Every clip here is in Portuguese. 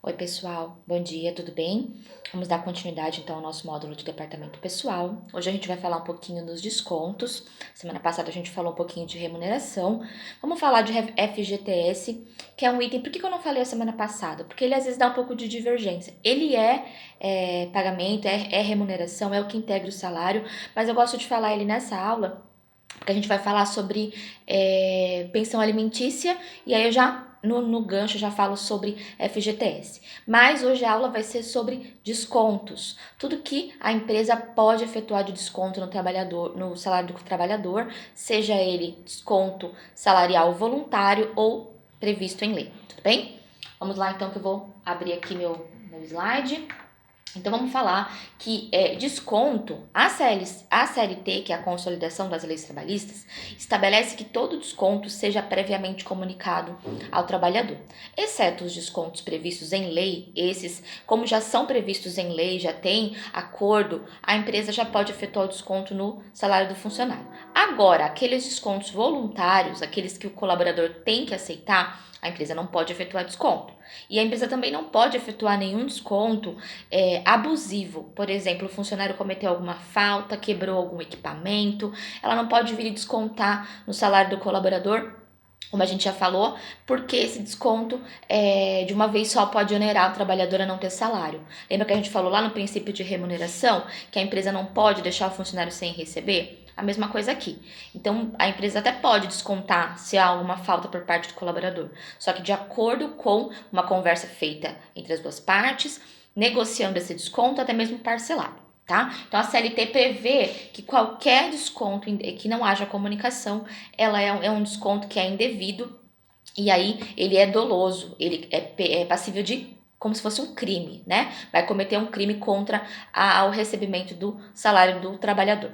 Oi, pessoal. Bom dia, tudo bem? Vamos dar continuidade então ao nosso módulo de departamento pessoal. Hoje a gente vai falar um pouquinho dos descontos. Semana passada a gente falou um pouquinho de remuneração. Vamos falar de FGTS, que é um item. Por que eu não falei a semana passada? Porque ele às vezes dá um pouco de divergência. Ele é pagamento, é remuneração, é o que integra o salário, mas eu gosto de falar ele nessa aula porque a gente vai falar sobre pensão alimentícia e aí eu já no gancho já falo sobre FGTS. Mas hoje a aula vai ser sobre descontos. Tudo que a empresa pode efetuar de desconto no trabalhador, no salário do trabalhador, seja ele desconto salarial voluntário ou previsto em lei. Tudo bem? Vamos lá então que eu vou abrir aqui meu slide. Então vamos falar que desconto, a CLT, que é a Consolidação das Leis Trabalhistas, estabelece que todo desconto seja previamente comunicado ao trabalhador, exceto os descontos previstos em lei. Esses, como já são previstos em lei, já tem acordo, a empresa já pode efetuar o desconto no salário do funcionário. Agora, aqueles descontos voluntários, aqueles que o colaborador tem que aceitar, a empresa não pode efetuar desconto. E a empresa também não pode efetuar nenhum desconto abusivo. Por exemplo, o funcionário cometeu alguma falta, quebrou algum equipamento, ela não pode vir e descontar no salário do colaborador, como a gente já falou, porque esse desconto de uma vez só pode onerar o trabalhador a não ter salário. Lembra que a gente falou lá no princípio de remuneração que a empresa não pode deixar o funcionário sem receber? A mesma coisa aqui. Então, a empresa até pode descontar se há alguma falta por parte do colaborador, só que de acordo com uma conversa feita entre as duas partes, negociando esse desconto, até mesmo parcelado. Tá? Então a CLT prevê que qualquer desconto que não haja comunicação, ela é um desconto que é indevido e aí ele é doloso, ele é passível de como se fosse um crime, né? Vai cometer um crime contra o recebimento do salário do trabalhador.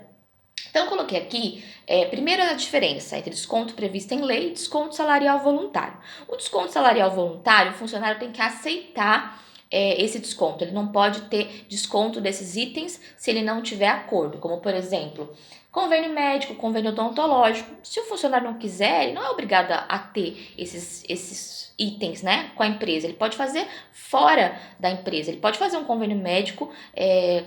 Então, eu coloquei aqui, primeiro a diferença entre desconto previsto em lei e desconto salarial voluntário. O desconto salarial voluntário, o funcionário tem que aceitar esse desconto. Ele não pode ter desconto desses itens se ele não tiver acordo, como por exemplo, convênio médico, convênio odontológico. Se o funcionário não quiser, ele não é obrigado a ter esses itens, né, com a empresa. Ele pode fazer fora da empresa. Ele pode fazer um convênio médico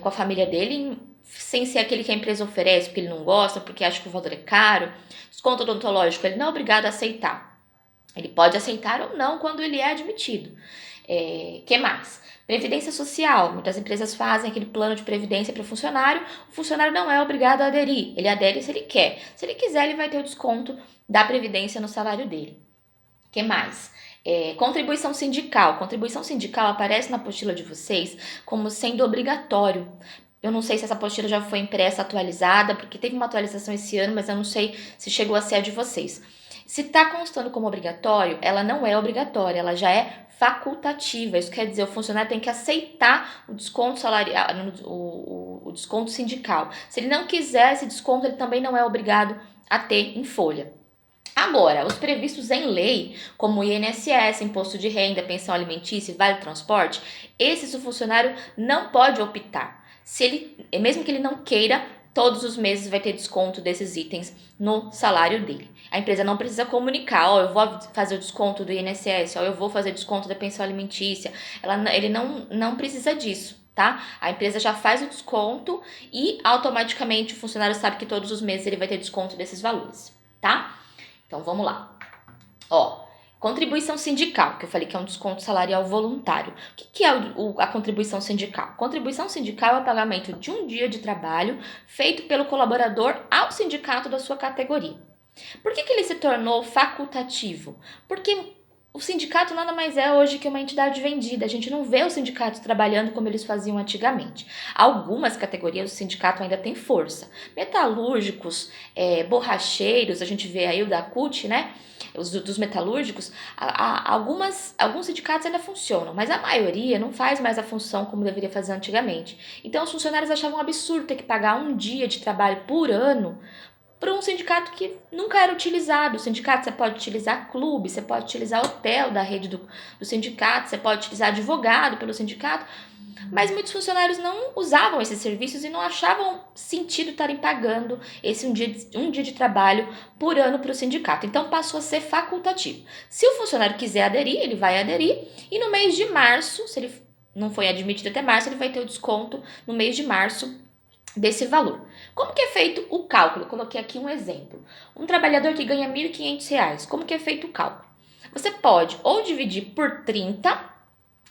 com a família dele sem ser aquele que a empresa oferece, porque ele não gosta, porque acha que o valor é caro. Desconto odontológico, ele não é obrigado a aceitar. Ele pode aceitar ou não quando ele é admitido. Que mais? Previdência social. Muitas empresas fazem aquele plano de previdência para o funcionário não é obrigado a aderir. Ele adere se ele quer. Se ele quiser, ele vai ter o desconto da previdência no salário dele. Que mais? Contribuição sindical. Contribuição sindical aparece na apostila de vocês como sendo obrigatório. Eu não sei se essa apostila já foi impressa, atualizada, porque teve uma atualização esse ano, mas eu não sei se chegou a ser a de vocês. Se está constando como obrigatório, ela não é obrigatória, ela já é facultativa. Isso quer dizer, o funcionário tem que aceitar o desconto salarial, o desconto sindical. Se ele não quiser esse desconto, ele também não é obrigado a ter em folha. Agora, os previstos em lei, como o INSS, imposto de renda, pensão alimentícia e vale transporte, esses o funcionário não pode optar. Se ele, mesmo que ele não queira, todos os meses vai ter desconto desses itens no salário dele. A empresa não precisa comunicar, ó, eu vou fazer o desconto do INSS, ó, eu vou fazer desconto da pensão alimentícia. Ele não precisa disso, tá? A empresa já faz o desconto e automaticamente o funcionário sabe que todos os meses ele vai ter desconto desses valores, tá? Então vamos lá. Ó, contribuição sindical, que eu falei que é um desconto salarial voluntário. O que é a contribuição sindical? Contribuição sindical é o pagamento de um dia de trabalho feito pelo colaborador ao sindicato da sua categoria. Por que ele se tornou facultativo? Porque o sindicato nada mais é hoje que uma entidade vendida. A gente não vê os sindicatos trabalhando como eles faziam antigamente. Algumas categorias o sindicato ainda tem força. Metalúrgicos, borracheiros, a gente vê aí o da CUT, né? Os dos metalúrgicos, alguns sindicatos ainda funcionam, mas a maioria não faz mais a função como deveria fazer antigamente. Então os funcionários achavam absurdo ter que pagar um dia de trabalho por ano para um sindicato que nunca era utilizado. O sindicato você pode utilizar clube, você pode utilizar hotel da rede do sindicato, você pode utilizar advogado pelo sindicato. Mas muitos funcionários não usavam esses serviços e não achavam sentido estarem pagando esse um dia de trabalho por ano para o sindicato. Então passou a ser facultativo. Se o funcionário quiser aderir, ele vai aderir e no mês de março, se ele não foi admitido até março, ele vai ter o desconto no mês de março desse valor. Como que é feito o cálculo? Eu coloquei aqui um exemplo. Um trabalhador que ganha R$ 1.500, como que é feito o cálculo? Você pode ou dividir por 30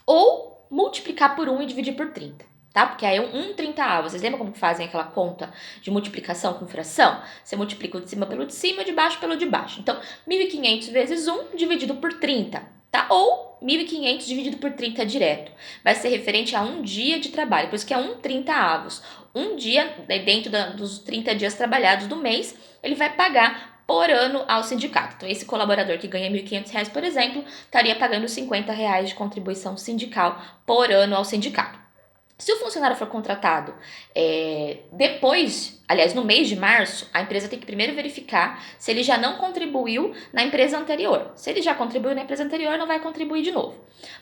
ou multiplicar por 1 e dividir por 30, tá? Porque aí é um 30A. Vocês lembram como fazem aquela conta de multiplicação com fração? Você multiplica o de cima pelo de cima, de baixo pelo de baixo. Então, 1.500 vezes 1 dividido por 30, tá? Ou 1.500 dividido por 30 direto. Vai ser referente a um dia de trabalho, por isso que é um 30avos. Um dia, dentro dos 30 dias trabalhados do mês, ele vai pagar por ano ao sindicato. Então, esse colaborador que ganha R$ 1.500, por exemplo, estaria pagando R$ 50 de contribuição sindical por ano ao sindicato. Se o funcionário for contratado no mês de março, a empresa tem que primeiro verificar se ele já não contribuiu na empresa anterior. Se ele já contribuiu na empresa anterior, não vai contribuir de novo.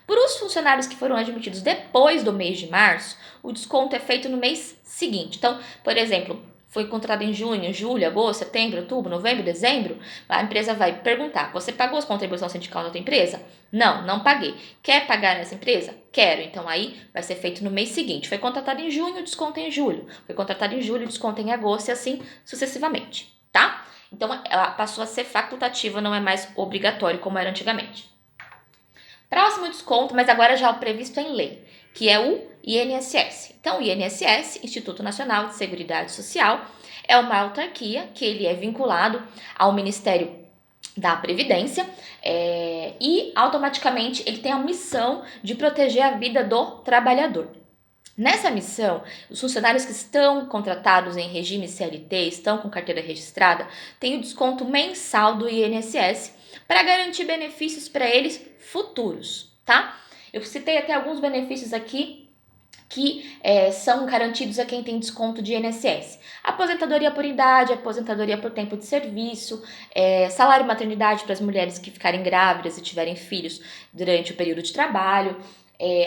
Para os funcionários que foram admitidos depois do mês de março, o desconto é feito no mês seguinte. Então, por exemplo, foi contratado em junho, julho, agosto, setembro, outubro, novembro, dezembro, a empresa vai perguntar: você pagou as contribuições sindical na outra empresa? Não, não paguei. Quer pagar nessa empresa? Quero. Então aí vai ser feito no mês seguinte. Foi contratado em junho, desconto em julho. Foi contratado em julho, desconto em agosto e assim sucessivamente, tá? Então ela passou a ser facultativa, não é mais obrigatório como era antigamente. Próximo desconto, mas agora já o previsto em lei, que é o INSS. Então, o INSS, Instituto Nacional de Seguridade Social, é uma autarquia que ele é vinculado ao Ministério da Previdência e automaticamente ele tem a missão de proteger a vida do trabalhador. Nessa missão, os funcionários que estão contratados em regime CLT, estão com carteira registrada, têm o desconto mensal do INSS para garantir benefícios para eles futuros, tá? Eu citei até alguns benefícios aqui que são garantidos a quem tem desconto de INSS. Aposentadoria por idade, aposentadoria por tempo de serviço, salário maternidade para as mulheres que ficarem grávidas e tiverem filhos durante o período de trabalho,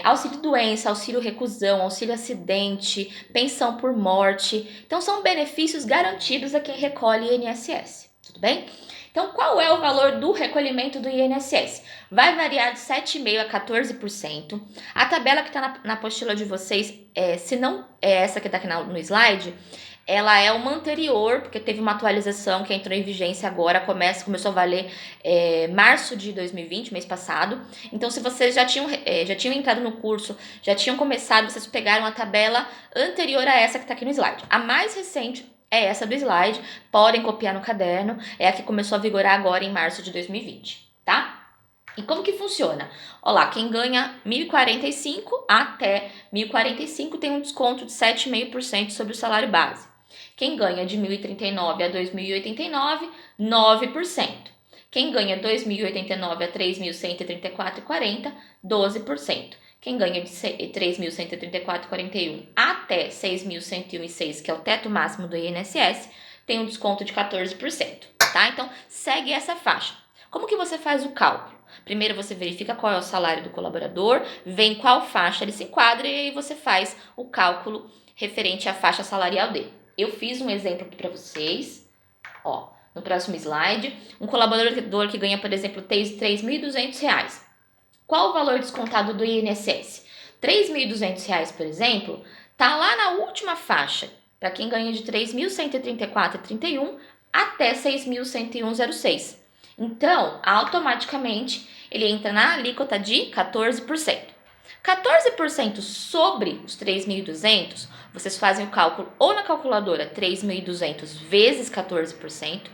auxílio doença, auxílio reclusão, auxílio acidente, pensão por morte. Então, são benefícios garantidos a quem recolhe INSS, tudo bem? Então, qual é o valor do recolhimento do INSS? Vai variar de 7,5% a 14%. A tabela que está na apostila de vocês, se não é essa que está aqui no slide, ela é uma anterior, porque teve uma atualização que entrou em vigência agora, começou a valer março de 2020, mês passado. Então, se vocês já tinham entrado no curso, já tinham começado, vocês pegaram a tabela anterior a essa que está aqui no slide. A mais recente é essa do slide, podem copiar no caderno, é a que começou a vigorar agora em março de 2020, tá? E como que funciona? Olha lá, quem ganha 1.045 até 1.045 tem um desconto de 7,5% sobre o salário base. Quem ganha de 1.039 a 2.089, 9%. Quem ganha 2.089 a 3.134,40, 12%. Quem ganha de 3.134,41 até 6.101,06, que é o teto máximo do INSS, tem um desconto de 14%, tá? Então, segue essa faixa. Como que você faz o cálculo? Primeiro você verifica qual é o salário do colaborador, vê em qual faixa ele se enquadra e aí você faz o cálculo referente à faixa salarial dele. Eu fiz um exemplo aqui para vocês, ó, no próximo slide. Um colaborador que ganha, por exemplo, R$ 3.200. Qual o valor descontado do INSS? R$ 3.200, por exemplo, tá lá na última faixa, para quem ganha de 3.134,31 até 6.101,06. Então, automaticamente, ele entra na alíquota de 14%. 14% sobre os 3.200, vocês fazem o cálculo ou na calculadora 3.200 vezes 14%,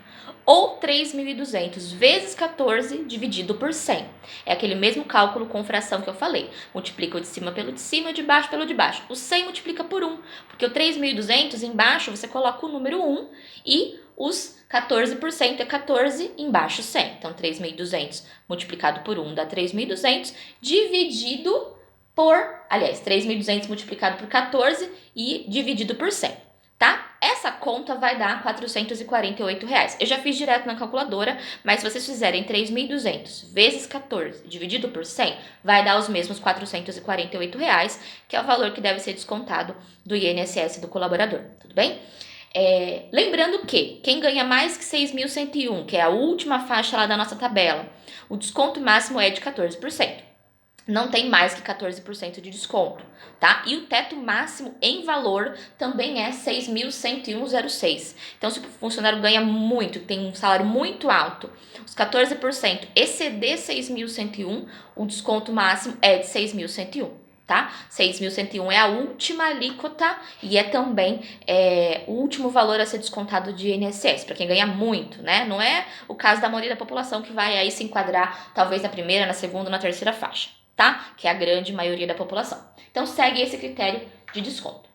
ou 3.200 vezes 14 dividido por 100. É aquele mesmo cálculo com fração que eu falei. Multiplica o de cima pelo de cima, de baixo pelo de baixo. O 100 multiplica por 1, porque o 3.200 embaixo você coloca o número 1 e os 14% é 14, embaixo 100. Então, 3.200 multiplicado por 1 dá 3.200, dividido por, 3.200 multiplicado por 14 e dividido por 100, tá? essa conta vai dar R$ 448. Eu já fiz direto na calculadora, mas se vocês fizerem 3.200 vezes 14 dividido por 100, vai dar os mesmos R$ 448, que é o valor que deve ser descontado do INSS do colaborador, tudo bem? Lembrando que quem ganha mais que 6.101, que é a última faixa lá da nossa tabela, o desconto máximo é de 14%. Não tem mais que 14% de desconto, tá? E o teto máximo em valor também é 6.101,06. Então, se o funcionário ganha muito, tem um salário muito alto, os 14% exceder 6.101, o desconto máximo é de 6.101, tá? 6.101 é a última alíquota e é também o último valor a ser descontado de INSS, para quem ganha muito, né? Não é o caso da maioria da população que vai aí se enquadrar talvez na primeira, na segunda, na terceira faixa, tá? Que é a grande maioria da população. Então, segue esse critério de desconto.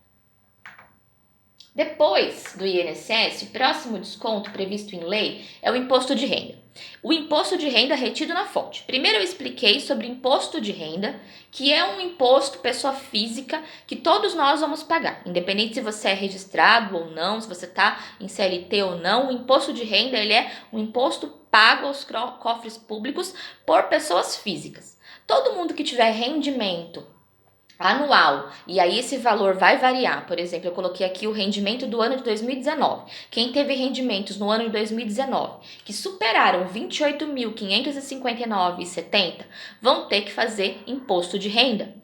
Depois do INSS, o próximo desconto previsto em lei é o imposto de renda. O imposto de renda retido na fonte. Primeiro eu expliquei sobre imposto de renda, que é um imposto pessoa física que todos nós vamos pagar, independente se você é registrado ou não, se você está em CLT ou não. O imposto de renda ele é um imposto pago aos cofres públicos por pessoas físicas. Todo mundo que tiver rendimento anual, e aí esse valor vai variar. Por exemplo, eu coloquei aqui o rendimento do ano de 2019. Quem teve rendimentos no ano de 2019 que superaram 28.559,70 vão ter que fazer imposto de renda.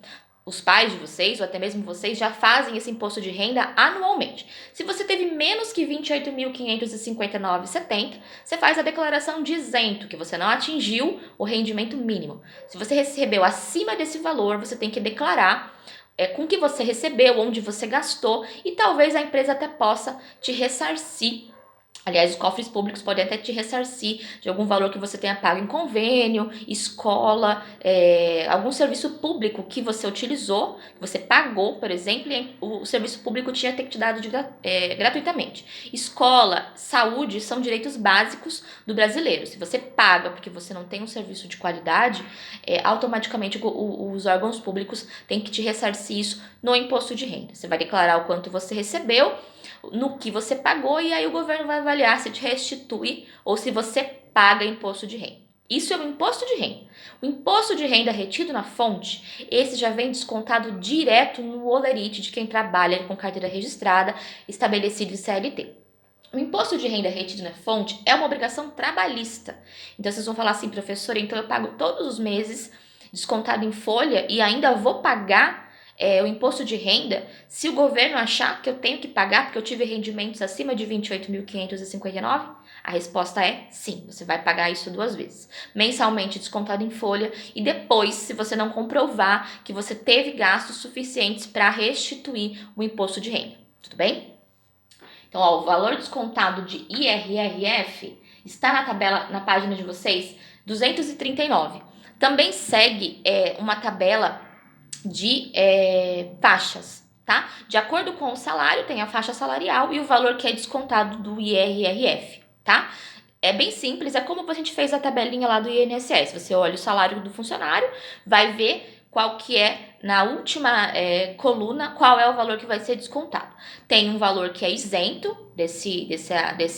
Os pais de vocês, ou até mesmo vocês, já fazem esse imposto de renda anualmente. Se você teve menos que 28.559,70, você faz a declaração dizendo que você não atingiu o rendimento mínimo. Se você recebeu acima desse valor, você tem que declarar com que você recebeu, onde você gastou, e talvez a empresa até possa te ressarcir. Aliás, os cofres públicos podem até te ressarcir de algum valor que você tenha pago em convênio, escola, algum serviço público que você utilizou, que você pagou, por exemplo, e o serviço público tinha que te dado gratuitamente. Escola, saúde são direitos básicos do brasileiro. Se você paga porque você não tem um serviço de qualidade, automaticamente os órgãos públicos têm que te ressarcir isso no imposto de renda. Você vai declarar o quanto você recebeu, no que você pagou, e aí o governo vai avaliar se te restitui ou se você paga imposto de renda. Isso é o imposto de renda. O imposto de renda retido na fonte, esse já vem descontado direto no holerite de quem trabalha com carteira registrada, estabelecido em CLT. O imposto de renda retido na fonte é uma obrigação trabalhista. Então vocês vão falar assim, professora, então eu pago todos os meses descontado em folha e ainda vou pagar o imposto de renda se o governo achar que eu tenho que pagar porque eu tive rendimentos acima de 28.559? A resposta é sim, você vai pagar isso 2 vezes. Mensalmente descontado em folha e depois, se você não comprovar que você teve gastos suficientes para restituir o imposto de renda. Tudo bem? Então, o valor descontado de IRRF está na tabela, na página de vocês, 239. Também segue uma tabela de faixas, tá? De acordo com o salário, tem a faixa salarial e o valor que é descontado do IRRF, tá? É bem simples, é como a gente fez a tabelinha lá do INSS. Você olha o salário do funcionário, vai ver qual que é, na última coluna, qual é o valor que vai ser descontado. Tem um valor que é isento desse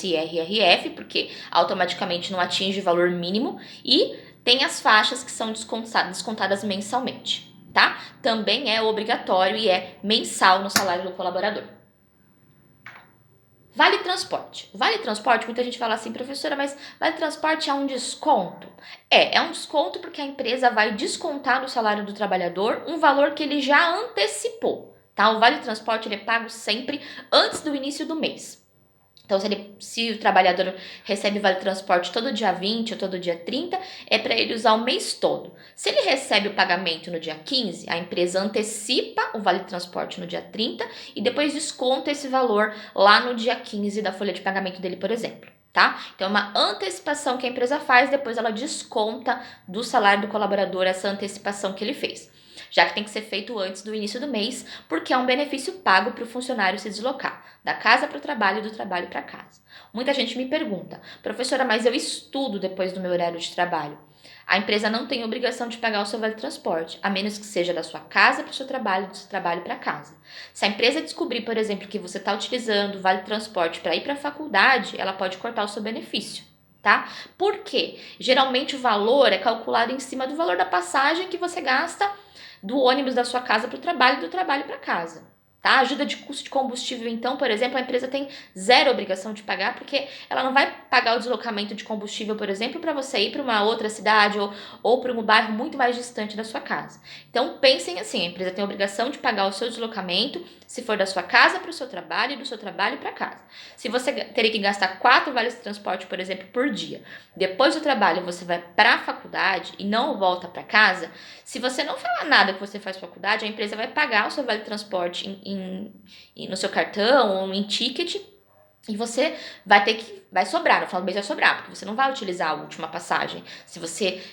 IRRF, porque automaticamente não atinge o valor mínimo, e tem as faixas que são descontadas mensalmente, tá? Também é obrigatório e é mensal no salário do colaborador. Vale transporte. Vale transporte, muita gente fala assim, professora, mas vale transporte é um desconto? É um desconto porque a empresa vai descontar no salário do trabalhador um valor que ele já antecipou, tá? O vale transporte ele é pago sempre antes do início do mês. Então, se o trabalhador recebe vale transporte todo dia 20 ou todo dia 30, é para ele usar o mês todo. Se ele recebe o pagamento no dia 15, a empresa antecipa o vale transporte no dia 30 e depois desconta esse valor lá no dia 15 da folha de pagamento dele, por exemplo. Tá? Então, é uma antecipação que a empresa faz, depois ela desconta do salário do colaborador essa antecipação que ele fez, já que tem que ser feito antes do início do mês, porque é um benefício pago para o funcionário se deslocar da casa para o trabalho e do trabalho para casa. Muita gente me pergunta, professora, mas eu estudo depois do meu horário de trabalho. a empresa não tem obrigação de pagar o seu vale transporte, a menos que seja da sua casa para o seu trabalho, do seu trabalho para casa. Se a empresa descobrir, por exemplo, que você está utilizando o vale transporte para ir para a faculdade, ela pode cortar o seu benefício, tá? Por quê? Geralmente o valor é calculado em cima do valor da passagem que você gasta do ônibus da sua casa para o trabalho e do trabalho para casa. Tá? Ajuda de custo de combustível, então, por exemplo, a empresa tem zero obrigação de pagar, porque ela não vai pagar o deslocamento de combustível, por exemplo, para você ir para uma outra cidade ou para um bairro muito mais distante da sua casa. Então, pensem assim, a empresa tem a obrigação de pagar o seu deslocamento, se for da sua casa para o seu trabalho e do seu trabalho para casa. Se você teria que gastar 4 vales de transporte, por exemplo, por dia, depois do trabalho você vai para a faculdade e não volta para casa, se você não falar nada que você faz faculdade, a empresa vai pagar o seu vale transporte no seu cartão ou em ticket e você vai sobrar, no final do mês vai sobrar, porque você não vai utilizar a última passagem. Se você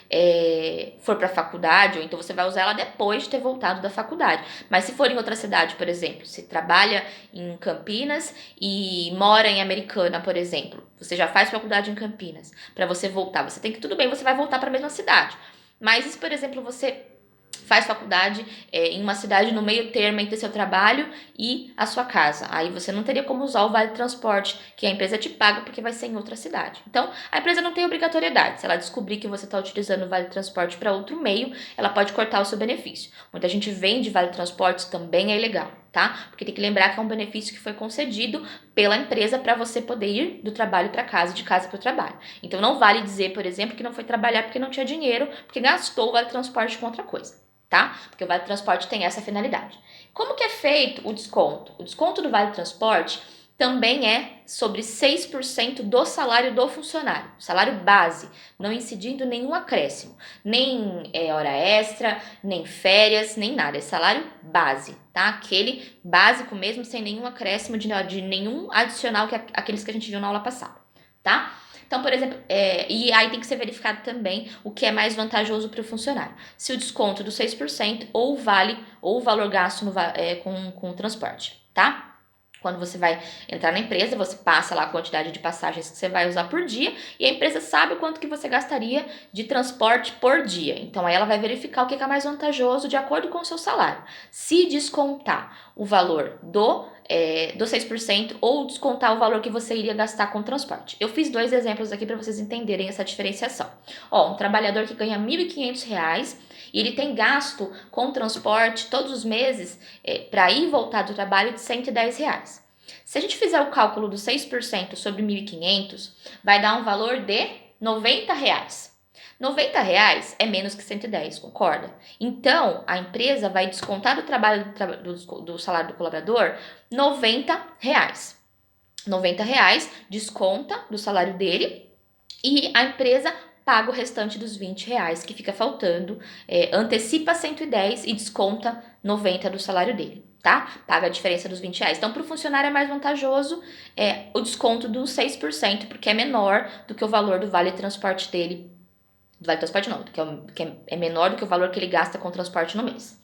for para a faculdade, ou então você vai usar ela depois de ter voltado da faculdade. Mas se for em outra cidade, por exemplo, você trabalha em Campinas e mora em Americana, por exemplo, você já faz faculdade em Campinas, para você voltar, você tem que, tudo bem, você vai voltar para a mesma cidade. Mas se, por exemplo, você faz faculdade em uma cidade no meio termo entre seu trabalho e a sua casa. Aí você não teria como usar o vale transporte que a empresa te paga porque vai ser em outra cidade. Então, a empresa não tem obrigatoriedade. Se ela descobrir que você está utilizando o vale transporte para outro meio, ela pode cortar o seu benefício. Muita gente vende vale transporte, também é ilegal, tá? Porque tem que lembrar que é um benefício que foi concedido pela empresa para você poder ir do trabalho para casa, de casa para o trabalho. Então, não vale dizer, por exemplo, que não foi trabalhar porque não tinha dinheiro, porque gastou o vale transporte com outra coisa. Tá? Porque o Vale Transporte tem essa finalidade. Como que é feito o desconto? O desconto do Vale Transporte também é sobre 6% do salário do funcionário, salário base, não incidindo nenhum acréscimo, nem hora extra, nem férias, nem nada, é salário base, tá? Aquele básico mesmo, sem nenhum acréscimo de nenhum adicional que aqueles que a gente viu na aula passada, tá? Então, por exemplo, e aí tem que ser verificado também o que é mais vantajoso para o funcionário. Se o desconto do 6% ou o valor gasto com o transporte, tá? Quando você vai entrar na empresa, você passa lá a quantidade de passagens que você vai usar por dia e a empresa sabe o quanto que você gastaria de transporte por dia. Então, aí ela vai verificar o que é mais vantajoso de acordo com o seu salário. Se descontar o valor do 6% ou descontar o valor que você iria gastar com o transporte. Eu fiz 2 exemplos aqui para vocês entenderem essa diferenciação. Ó, um trabalhador que ganha R$ 1.500 e ele tem gasto com transporte todos os meses para ir e voltar do trabalho de R$ 110 reais. Se a gente fizer o cálculo dos 6% sobre 1.500, vai dar um valor de R$ 90 reais. R$ 90 reais é menos que 110, concorda? Então, a empresa vai descontar do trabalho do salário do colaborador R$ 90 reais. R$ 90 reais desconta do salário dele e a empresa paga o restante dos 20 reais que fica faltando, antecipa 110 e desconta 90 do salário dele, tá? Paga a diferença dos 20 reais. Então, para o funcionário é mais vantajoso o desconto dos 6%, porque é menor do que o valor do vale transporte dele. Do vale transporte não, que é menor do que o valor que ele gasta com transporte no mês.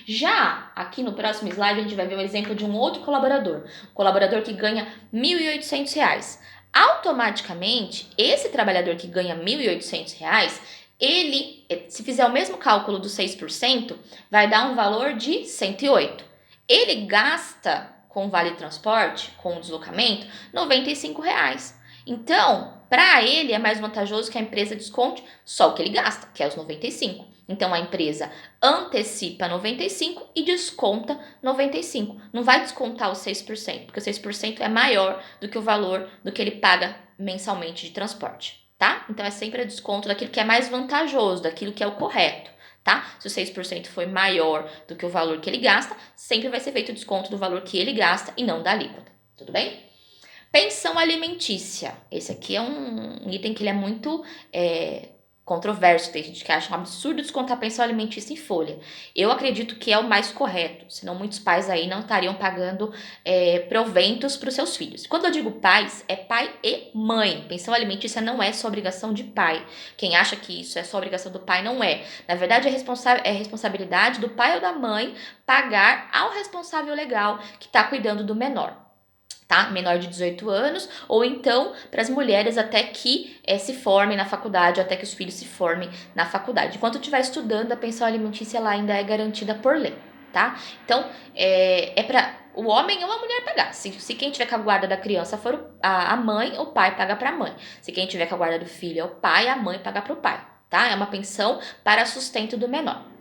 Já aqui no próximo slide a gente vai ver um exemplo de um outro colaborador. Um colaborador que ganha R$ 1.800. Automaticamente, esse trabalhador que ganha R$ 1.800, ele, se fizer o mesmo cálculo do 6%, vai dar um valor de 108. Ele gasta com vale transporte, com o deslocamento, R$ 95 reais. Então, para ele é mais vantajoso que a empresa desconte só o que ele gasta, que é os 95. Então, a empresa antecipa 95 e desconta 95. Não vai descontar os 6%, porque o 6% é maior do que o valor do que ele paga mensalmente de transporte, tá? Então, é sempre a desconto daquilo que é mais vantajoso, daquilo que é o correto, tá? Se o 6% foi maior do que o valor que ele gasta, sempre vai ser feito o desconto do valor que ele gasta e não da alíquota, tudo bem? Pensão alimentícia. Esse aqui é um item que ele é muito controverso. Tem gente que acha um absurdo descontar pensão alimentícia em folha. Eu acredito que é o mais correto, senão muitos pais aí não estariam pagando proventos para os seus filhos. Quando eu digo pais, é pai e mãe. Pensão alimentícia não é só obrigação de pai. Quem acha que isso é só obrigação do pai, não é. Na verdade, é responsabilidade do pai ou da mãe pagar ao responsável legal que está cuidando do menor. tá? Menor de 18 anos, ou então para as mulheres até que se formem na faculdade, até que os filhos se formem na faculdade. Enquanto estiver estudando, a pensão alimentícia ela ainda é garantida por lei, tá? Então, é para o homem ou a mulher pagar. Se quem tiver com a guarda da criança for a mãe, o pai paga para a mãe. Se quem tiver com a guarda do filho é o pai, a mãe paga para o pai, tá? É uma pensão para sustento do menor.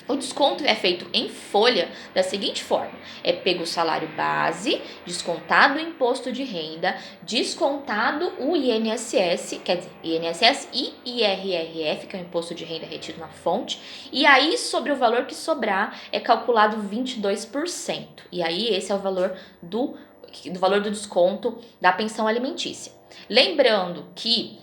O desconto é feito em folha da seguinte forma: é pego o salário base, descontado o imposto de renda, descontado o INSS, quer dizer, INSS e IRRF, que é o imposto de renda retido na fonte, e aí sobre o valor que sobrar é calculado 22%. E aí esse é o valor do valor do desconto da pensão alimentícia. Lembrando que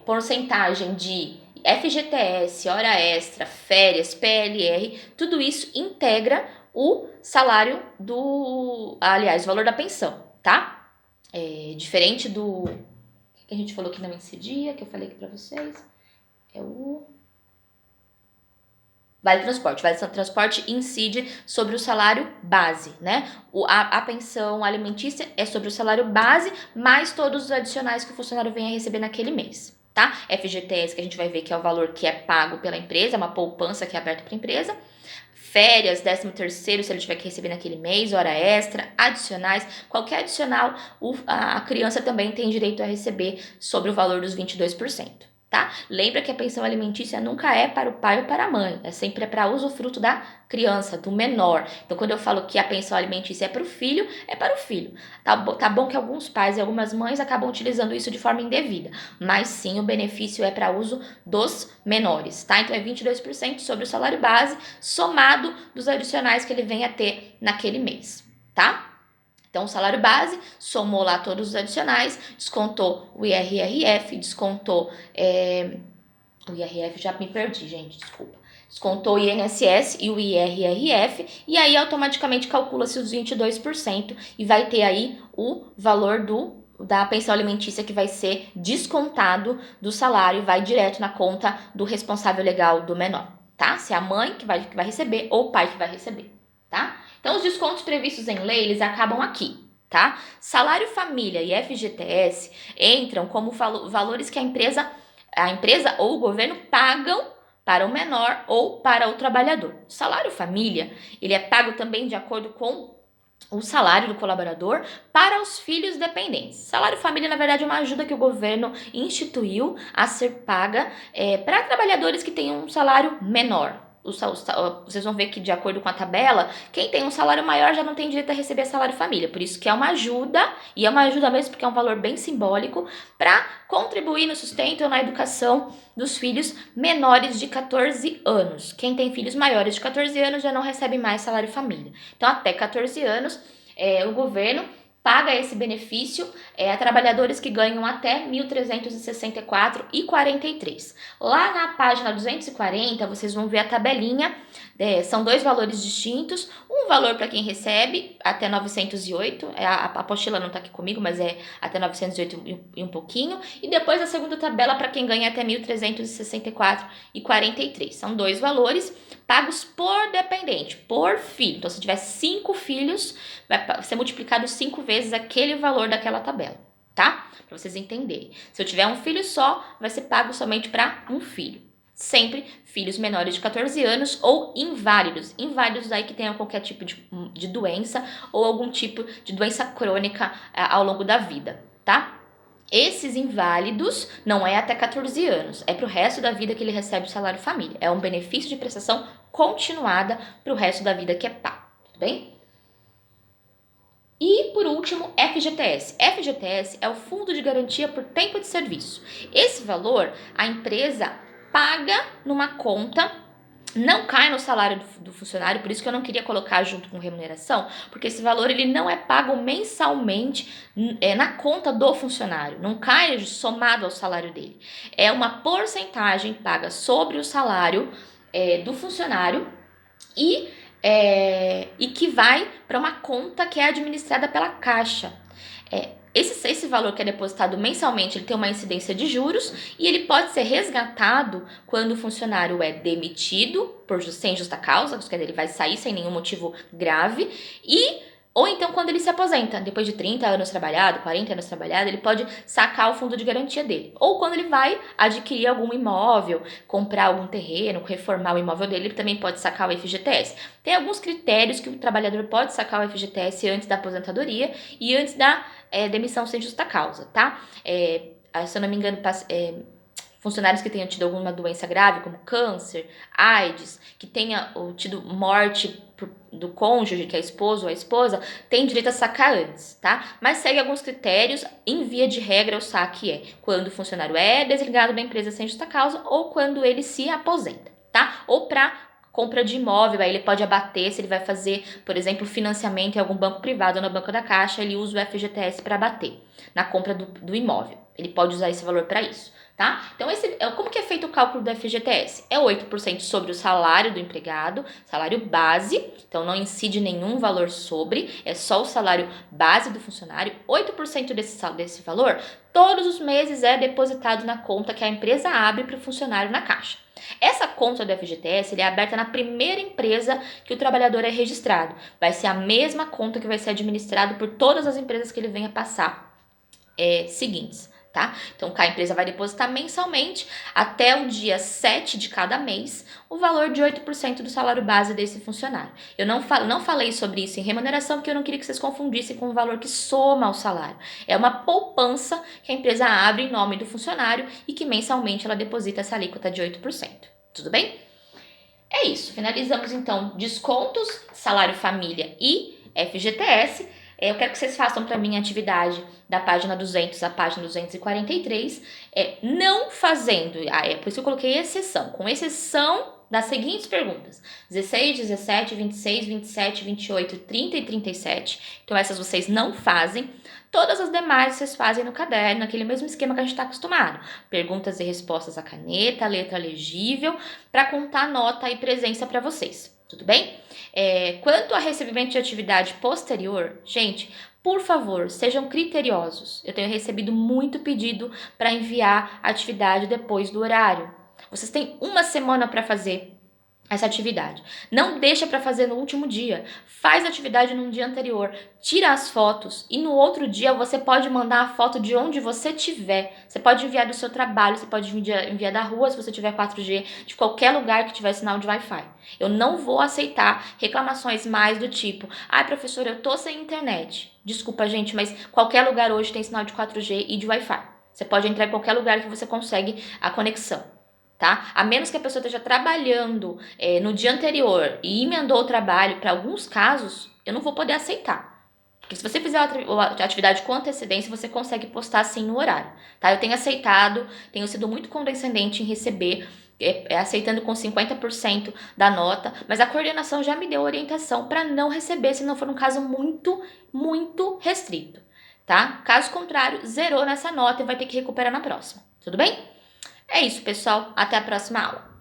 porcentagem de FGTS, hora extra, férias, PLR, tudo isso integra o salário aliás, o valor da pensão, tá? Diferente do que a gente falou que não incidia, que eu falei aqui pra vocês, é o Vale Transporte. Vale Transporte incide sobre o salário base, né? A pensão alimentícia é sobre o salário base, mais todos os adicionais que o funcionário venha a receber naquele mês, tá? FGTS, que a gente vai ver que é o valor que é pago pela empresa, é uma poupança que é aberta para a empresa. Férias, 13º, se ele tiver que receber naquele mês, hora extra, adicionais, qualquer adicional, a criança também tem direito a receber sobre o valor dos 22%. Tá? Lembra que a pensão alimentícia nunca é para o pai ou para a mãe, é sempre para usufruto da criança, do menor. Então, quando eu falo que a pensão alimentícia é para o filho, é para o filho. Tá bom que alguns pais e algumas mães acabam utilizando isso de forma indevida, mas sim o benefício é para uso dos menores, tá? Então, é 22% sobre o salário base, somado dos adicionais que ele venha a ter naquele mês, tá? Então, o salário base, somou lá todos os adicionais, descontou o IRRF, descontou o IRF, já me perdi, gente, desculpa. Descontou o INSS e o IRRF, e aí automaticamente calcula-se os 22% e vai ter aí o valor da pensão alimentícia que vai ser descontado do salário e vai direto na conta do responsável legal do menor, tá? Se é a mãe que vai receber ou o pai que vai receber, tá? Então, os descontos previstos em lei, eles acabam aqui, tá? Salário família e FGTS entram como valores que a empresa ou o governo pagam para o menor ou para o trabalhador. O salário família, ele é pago também de acordo com o salário do colaborador para os filhos dependentes. Salário família, na verdade, é uma ajuda que o governo instituiu a ser paga para trabalhadores que têm um salário menor. Vocês vão ver que, de acordo com a tabela, quem tem um salário maior já não tem direito a receber salário família. Por isso que é uma ajuda, e é uma ajuda mesmo porque é um valor bem simbólico, para contribuir no sustento ou na educação dos filhos menores de 14 anos. Quem tem filhos maiores de 14 anos já não recebe mais salário família. Então, até 14 anos, o governo paga esse benefício a trabalhadores que ganham até R$ 1.364,43. Lá na página 240, vocês vão ver a tabelinha. São dois valores distintos. Um valor para quem recebe até 908, a apostila não está aqui comigo, mas é até 908 e um pouquinho. E depois a segunda tabela para quem ganha até 1.364,43. São dois valores pagos por dependente, por filho. Então, se tiver 5 filhos, vai ser multiplicado 5 vezes aquele valor daquela tabela, tá? Para vocês entenderem. Se eu tiver um filho só, vai ser pago somente para um filho. Sempre filhos menores de 14 anos ou inválidos. Inválidos aí que tenham qualquer tipo de doença ou algum tipo de doença crônica ao longo da vida, tá? Esses inválidos não é até 14 anos, é para o resto da vida que ele recebe o salário família. É um benefício de prestação continuada para o resto da vida que é pago, tudo bem? E, por último, FGTS. FGTS é o Fundo de Garantia por Tempo de Serviço. Esse valor a empresa paga numa conta, não cai no salário do funcionário, por isso que eu não queria colocar junto com remuneração, porque esse valor ele não é pago mensalmente na conta do funcionário, não cai somado ao salário dele. É uma porcentagem paga sobre o salário do funcionário e que vai para uma conta que é administrada pela Caixa. Esse valor que é depositado mensalmente, ele tem uma incidência de juros e ele pode ser resgatado quando o funcionário é demitido sem justa causa, quer dizer, ele vai sair sem nenhum motivo grave, e Ou então quando ele se aposenta, depois de 30 anos trabalhado, 40 anos trabalhado, ele pode sacar o fundo de garantia dele. Ou quando ele vai adquirir algum imóvel, comprar algum terreno, reformar o imóvel dele, ele também pode sacar o FGTS. Tem alguns critérios que o trabalhador pode sacar o FGTS antes da aposentadoria e antes da demissão sem justa causa, tá? Se eu não me engano, funcionários que tenham tido alguma doença grave, como câncer, AIDS, que tenha tido morte do cônjuge, que é esposo ou a esposa, tem direito a sacar antes, tá? Mas segue alguns critérios, em via de regra, o saque é quando o funcionário é desligado da empresa sem justa causa ou quando ele se aposenta, tá? Ou para compra de imóvel, aí ele pode abater, se ele vai fazer, por exemplo, financiamento em algum banco privado ou no banco da Caixa, ele usa o FGTS para abater na compra do imóvel. Ele pode usar esse valor para isso. Tá? Então, como que é feito o cálculo do FGTS? É 8% sobre o salário do empregado, salário base, então não incide nenhum valor sobre, é só o salário base do funcionário. 8% desse valor, todos os meses é depositado na conta que a empresa abre para o funcionário na Caixa. Essa conta do FGTS é aberta na primeira empresa que o trabalhador é registrado. Vai ser a mesma conta que vai ser administrada por todas as empresas que ele venha passar seguintes. Tá? Então, a empresa vai depositar mensalmente até o dia 7 de cada mês o valor de 8% do salário base desse funcionário. Eu não falei sobre isso em remuneração porque eu não queria que vocês confundissem com o valor que soma ao salário. É uma poupança que a empresa abre em nome do funcionário e que mensalmente ela deposita essa alíquota de 8%. Tudo bem? É isso. Finalizamos então descontos, salário família e FGTS. Eu quero que vocês façam para mim a atividade da página 200 à página 243, não fazendo, por isso eu coloquei exceção, com exceção das seguintes perguntas: 16, 17, 26, 27, 28, 30 e 37. Então essas vocês não fazem. Todas as demais vocês fazem no caderno, naquele mesmo esquema que a gente está acostumado. Perguntas e respostas à caneta, letra legível, para contar nota e presença para vocês. Tudo bem? Quanto a recebimento de atividade posterior, gente, por favor, sejam criteriosos. Eu tenho recebido muito pedido para enviar atividade depois do horário. Vocês têm uma semana para fazer essa atividade. Não deixa para fazer no último dia. Faz a atividade no dia anterior. Tira as fotos e no outro dia você pode mandar a foto de onde você estiver. Você pode enviar do seu trabalho, você pode enviar da rua se você tiver 4G, de qualquer lugar que tiver sinal de Wi-Fi. Eu não vou aceitar reclamações mais do tipo: ai, professora, eu tô sem internet. Desculpa, gente, mas qualquer lugar hoje tem sinal de 4G e de Wi-Fi. Você pode entrar em qualquer lugar que você consegue a conexão. Tá? A menos que a pessoa esteja trabalhando no dia anterior e emendou o trabalho, para alguns casos, eu não vou poder aceitar. Porque se você fizer a atividade com antecedência, você consegue postar sim no horário. Tá? Eu tenho aceitado, tenho sido muito condescendente em receber, aceitando com 50% da nota, mas a coordenação já me deu orientação para não receber se não for um caso muito, muito restrito. Tá? Caso contrário, zerou nessa nota e vai ter que recuperar na próxima. Tudo bem? É isso, pessoal. Até a próxima aula.